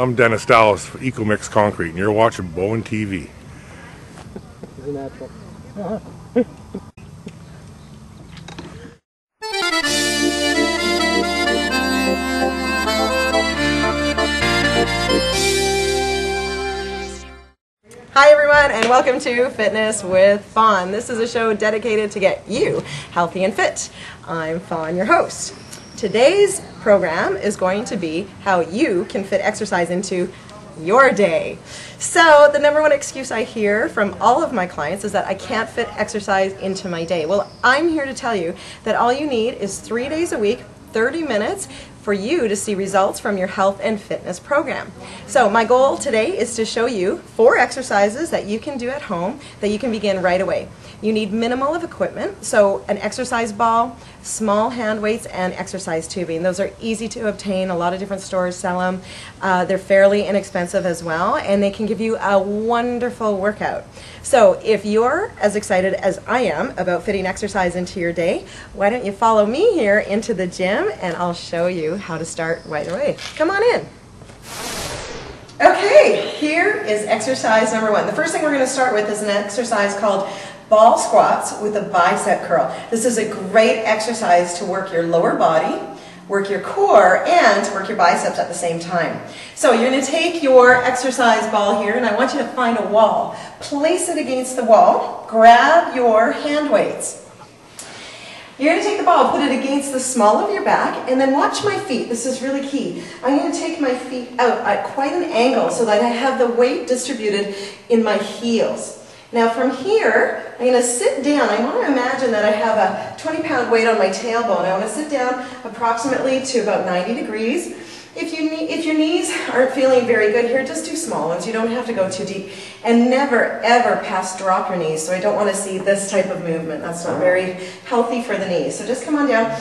I'm Dennis Dallas for EcoMix Concrete, and you're watching Bowen TV. He's a natural. Hi everyone, and welcome to Fitness with Fawn. This is a show dedicated to get you healthy and fit. I'm Fawn, your host. Today's program is going to be how you can fit exercise into your day. So the number one excuse I hear from all of my clients is that I can't fit exercise into my day. Well, I'm here to tell you that all you need is 3 days a week, 30 minutes for you to see results from your health and fitness program. So my goal today is to show you 4 exercises that you can do at home that you can begin right away. You need minimal of equipment, so an exercise ball, small hand weights, and exercise tubing. Those are easy to obtain. A lot of different stores sell them. They're fairly inexpensive as well, and they can give you a wonderful workout. So if you're as excited as I am about fitting exercise into your day, why don't you follow me here into the gym, and I'll show you how to start right away. Come on in. Okay, here is exercise number 1. The first thing we're going to start with is an exercise called ball squats with a bicep curl. This is a great exercise to work your lower body, work your core, and to work your biceps at the same time. So you're going to take your exercise ball here, and I want you to find a wall. Place it against the wall. Grab your hand weights. You're going to take the ball, put it against the small of your back, and then watch my feet. This is really key. I'm going to take my feet out at quite an angle so that I have the weight distributed in my heels. Now from here, I'm going to sit down. I want to imagine that I have a 20-pound weight on my tailbone. I want to sit down approximately to about 90 degrees. If your knees aren't feeling very good here, just do small ones. You don't have to go too deep. And never, ever past drop your knees. So I don't want to see this type of movement. That's not very healthy for the knees. So just come on down.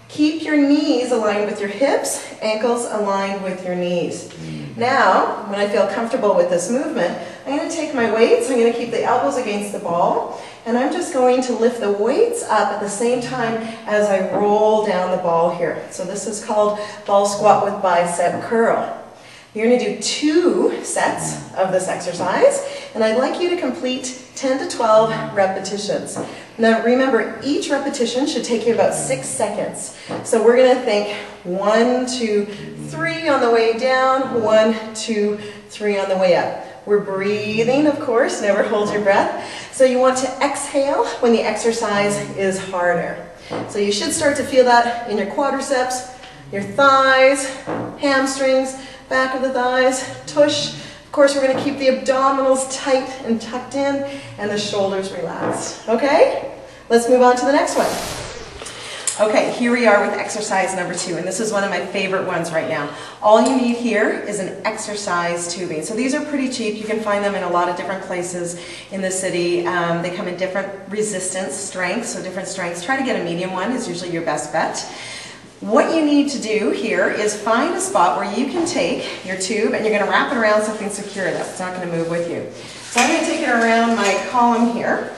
Keep your knees aligned with your hips, ankles aligned with your knees. Now, when I feel comfortable with this movement, I'm going to take my weights, I'm going to keep the elbows against the ball, and I'm just going to lift the weights up at the same time as I roll down the ball here. So this is called ball squat with bicep curl. You're going to do 2 sets of this exercise, and I'd like you to complete 10 to 12 repetitions. Now remember, each repetition should take you about 6 seconds. So we're going to think 1, 2, 3 on the way down, 1, 2, 3 on the way up. We're breathing, of course, never hold your breath. So you want to exhale when the exercise is harder. So you should start to feel that in your quadriceps, your thighs, hamstrings, back of the thighs, tush. Of course, we're going to keep the abdominals tight and tucked in and the shoulders relaxed. Okay? Let's move on to the next one. Okay, here we are with exercise number 2, and this is one of my favorite ones right now. All you need here is an exercise tubing. So these are pretty cheap. You can find them in a lot of different places in the city. They come in different resistance strengths, so different strengths. Try to get a medium one is usually your best bet. What you need to do here is find a spot where you can take your tube and you're going to wrap it around something secure that's not going to move with you. So I'm going to take it around my column here.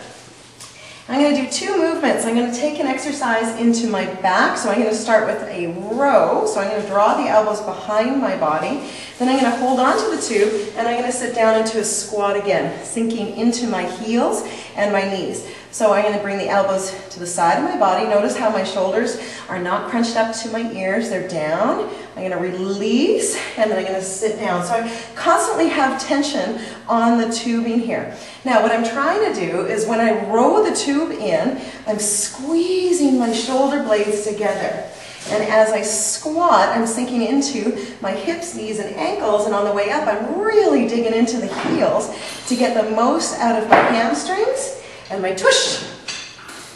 I'm going to do 2 movements. I'm going to take an exercise into my back. So I'm going to start with a row. So I'm going to draw the elbows behind my body. Then I'm going to hold on to the tube and I'm going to sit down into a squat again, sinking into my heels and my knees. So I'm going to bring the elbows to the side of my body. Notice how my shoulders are not crunched up to my ears. They're down. I'm going to release, and then I'm going to sit down. So I constantly have tension on the tubing here. Now what I'm trying to do is when I row the tube in, I'm squeezing my shoulder blades together. And as I squat, I'm sinking into my hips, knees, and ankles, and on the way up, I'm really digging into the heels to get the most out of my hamstrings and my tush.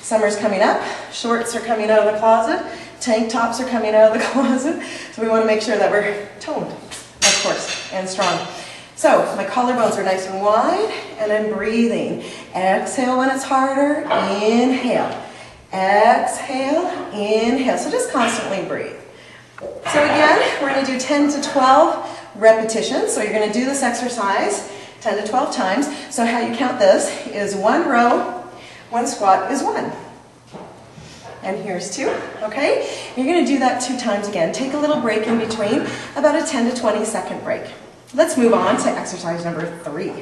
Summer's coming up, shorts are coming out of the closet, tank tops are coming out of the closet, so we want to make sure that we're toned, of course, and strong. So my collarbones are nice and wide, and I'm breathing. Exhale when it's harder, inhale. Exhale, inhale. So just constantly breathe. So again, we're going to do 10 to 12 repetitions. So you're going to do this exercise 10 to 12 times. So how you count this is 1 row, 1 squat is 1. And here's 2, okay? You're going to do that 2 times again. Take a little break in between, about a 10 to 20 second break. Let's move on to exercise number 3.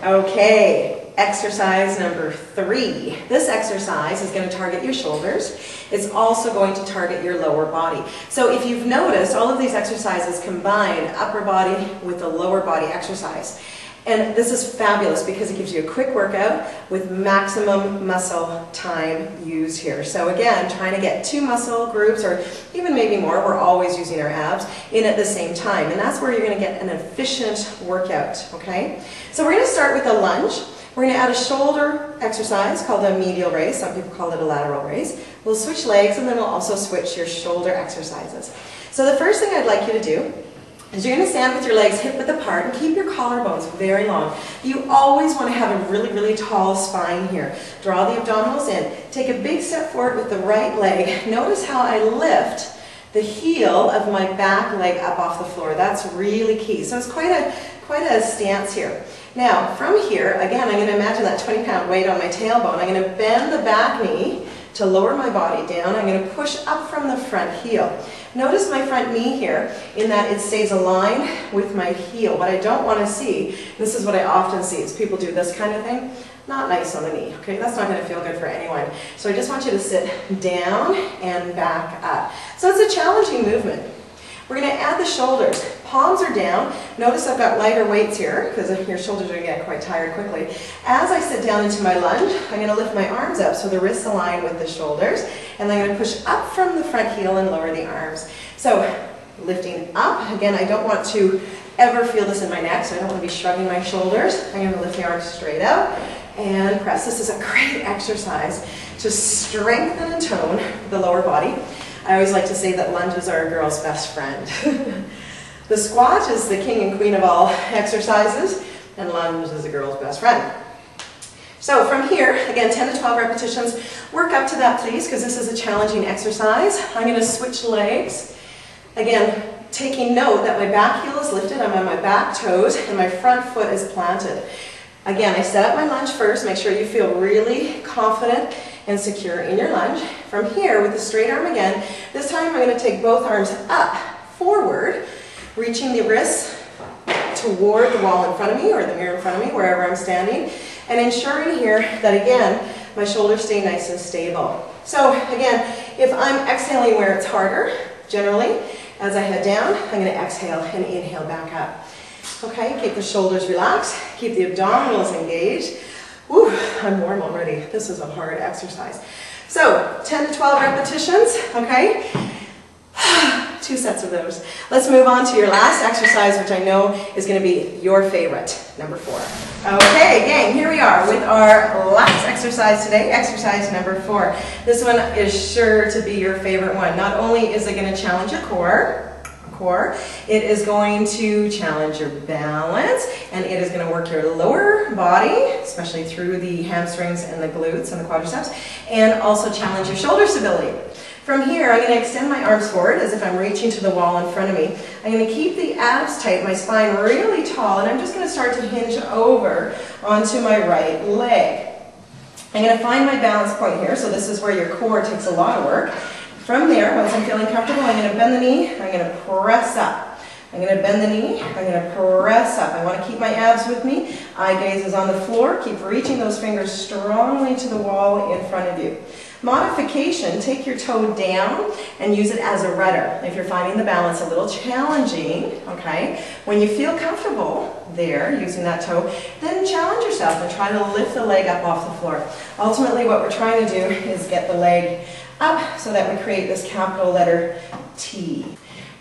Okay, exercise number 3. This exercise is going to target your shoulders. It's also going to target your lower body. So if you've noticed, all of these exercises combine upper body with the lower body exercise. And this is fabulous because it gives you a quick workout with maximum muscle time used here. So again, trying to get 2 muscle groups or even maybe more, we're always using our abs, in at the same time. And that's where you're going to get an efficient workout, okay? So we're going to start with a lunge. We're going to add a shoulder exercise called a medial raise. Some people call it a lateral raise. We'll switch legs and then we'll also switch your shoulder exercises. So the first thing I'd like you to do is you're going to stand with your legs hip width apart and keep your collarbones very long. You always want to have a really, really tall spine here. Draw the abdominals in. Take a big step forward with the right leg. Notice how I lift the heel of my back leg up off the floor. That's really key. So it's quite a stance here. Now, from here, again, I'm going to imagine that 20-pound weight on my tailbone. I'm going to bend the back knee to lower my body down. I'm going to push up from the front heel. Notice my front knee here in that it stays aligned with my heel. What I don't want to see, this is what I often see, is people do this kind of thing. Not nice on the knee, okay? That's not going to feel good for anyone. So I just want you to sit down and back up. So it's a challenging movement. We're going to add the shoulders. Palms are down. Notice I've got lighter weights here because your shoulders are going to get quite tired quickly. As I sit down into my lunge, I'm going to lift my arms up so the wrists align with the shoulders. And I'm going to push up from the front heel and lower the arms. So lifting up. Again, I don't want to ever feel this in my neck, so I don't want to be shrugging my shoulders. I'm going to lift the arms straight out and press. This is a great exercise to strengthen and tone the lower body. I always like to say that lunges are a girl's best friend. The squat is the king and queen of all exercises, and lunge is a girl's best friend. So from here, again, 10 to 12 repetitions. Work up to that, please, because this is a challenging exercise. I'm going to switch legs. Again, taking note that my back heel is lifted, I'm on my back toes, and my front foot is planted. Again, I set up my lunge first. Make sure you feel really confident and secure in your lunge. From here, with the straight arm again, this time I'm going to take both arms up, forward, reaching the wrists toward the wall in front of me or the mirror in front of me, wherever I'm standing, and ensuring here that, again, my shoulders stay nice and stable. So, again, if I'm exhaling where it's harder, generally, as I head down, I'm going to exhale and inhale back up. Okay, keep the shoulders relaxed, keep the abdominals engaged. Woo, I'm warm already. This is a hard exercise. So, 10 to 12 repetitions, okay? 2 sets of those. Let's move on to your last exercise, which I know is going to be your favorite, number 4. Okay, gang, here we are with our last exercise today, exercise number 4. This one is sure to be your favorite one. Not only is it going to challenge your core, it is going to challenge your balance, and it is going to work your lower body, especially through the hamstrings and the glutes and the quadriceps, and also challenge your shoulder stability. From here, I'm going to extend my arms forward as if I'm reaching to the wall in front of me. I'm going to keep the abs tight, my spine really tall, and I'm just going to start to hinge over onto my right leg. I'm going to find my balance point here, so this is where your core takes a lot of work. From there, once I'm feeling comfortable, I'm going to bend the knee, I'm going to press up. I'm going to bend the knee, I'm going to press up. I want to keep my abs with me. Eye gaze is on the floor. Keep reaching those fingers strongly to the wall in front of you. Modification, take your toe down and use it as a rudder. If you're finding the balance a little challenging, okay, when you feel comfortable there using that toe, then challenge yourself and try to lift the leg up off the floor. Ultimately, what we're trying to do is get the leg up so that we create this capital letter T.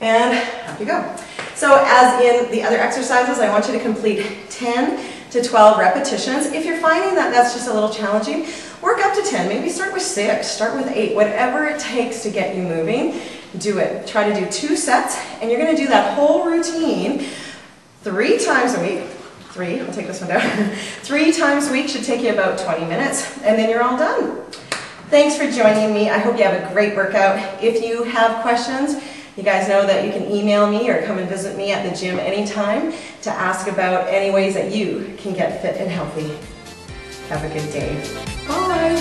And up you go. So as in the other exercises, I want you to complete 10 to 12 repetitions. If you're finding that that's just a little challenging, work up to 10. Maybe start with 6, start with 8. Whatever it takes to get you moving, do it. Try to do 2 sets, and you're going to do that whole routine 3 times a week. 3, I'll take this one down. 3 times a week should take you about 20 minutes, and then you're all done. Thanks for joining me. I hope you have a great workout. If you have questions, you guys know that you can email me or come and visit me at the gym anytime to ask about any ways that you can get fit and healthy. Have a good day. Bye.